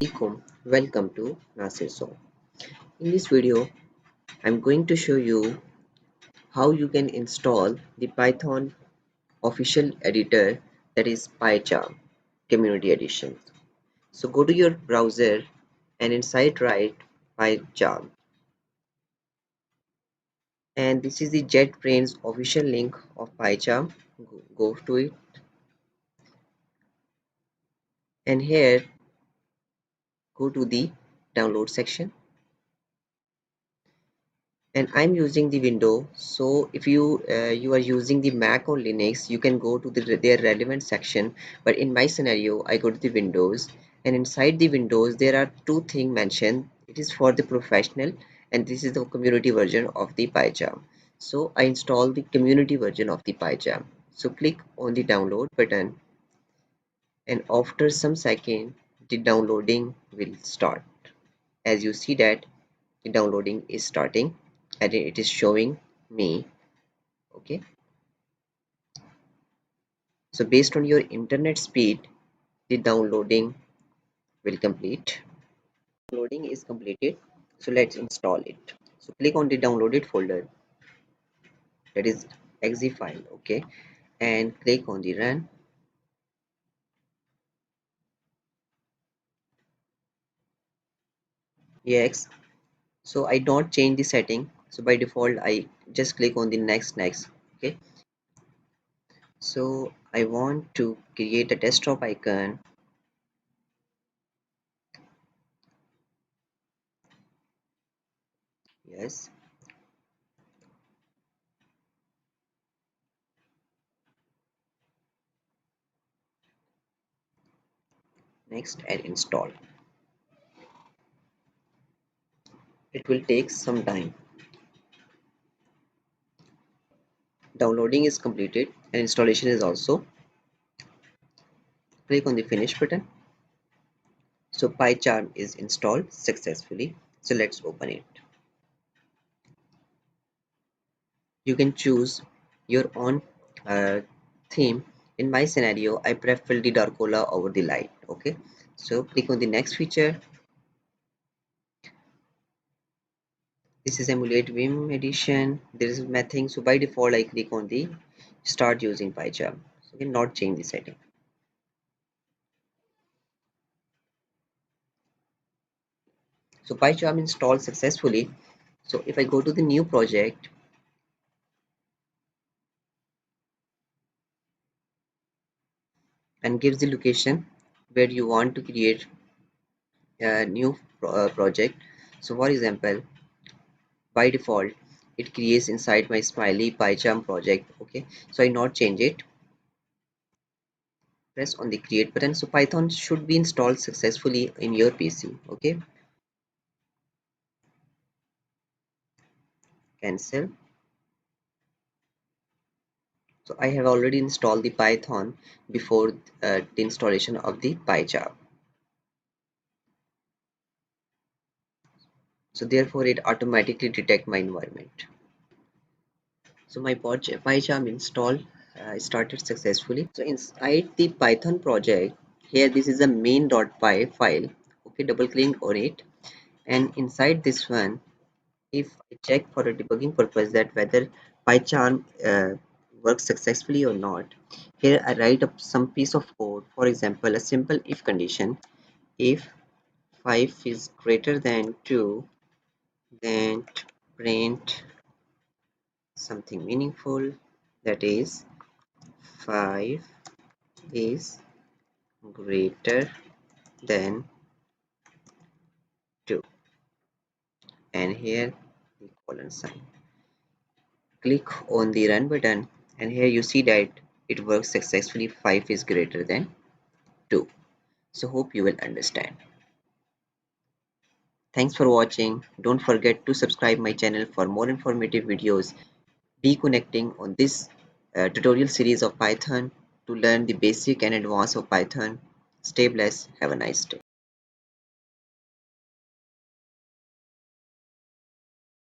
Assalamualaikum. Welcome to Nasir Song. In this video, I'm going to show you how you can install the Python official editor, that is Pycharm Community Edition. So go to your browser and inside write Pycharm, and this is the JetBrains official link of Pycharm. Go to it, and here go to the download section. And I'm using the window, so if you are using the Mac or Linux, you can go to their relevant section, but in my scenario I go to the Windows, and inside the Windows there are two things mentioned. It is for the professional, and this is the community version of the Pycharm. So I install the community version of the Pycharm. So click on the download button, and after some second the downloading will start. As you see that the downloading is starting, and it is showing me. Okay, so based on your internet speed, the downloading will complete. Loading is completed, so let's install it. So click on the downloaded folder, that is exe file. Okay, and click on the run. Yes, so I don't change the setting, so by default I just click on the next. Okay, so I want to create a desktop icon. Yes, next, and install. It will take some time. Downloading is completed and installation is also. Click on the finish button. So Pycharm is installed successfully. So let's open it. You can choose your own theme. In my scenario, I prefer the Darkola over the light. Okay, so click on the next feature. This is emulate Vim edition. There is nothing, so by default I click on the start using Pycharm. So you cannot change the setting. So Pycharm installed successfully. So if I go to the new project and gives the location where you want to create a new project. So for example, by default it creates inside my smiley Pycharm project. Okay, so I not change it. Press on the create button. So Python should be installed successfully in your PC. Okay, cancel. So I have already installed the Python before the installation of the Pycharm. So therefore it automatically detect my environment. So my Pycharm install started successfully. So inside the Python project, here this is a main.py file. Okay, double click on it, and inside this one, if I check for a debugging purpose that whether Pycharm works successfully or not, here I write up some piece of code. For example, a simple if condition: if 5 is greater than 2, then print something meaningful, that is 5 is greater than 2, and here the colon sign. Click on the run button, and here you see that it works successfully. 5 is greater than 2. So hope you will understand. Thanks for watching. Don't forget to subscribe my channel for more informative videos. Be connecting on this tutorial series of Python to learn the basic and advanced of Python. Stay blessed. Have a nice day.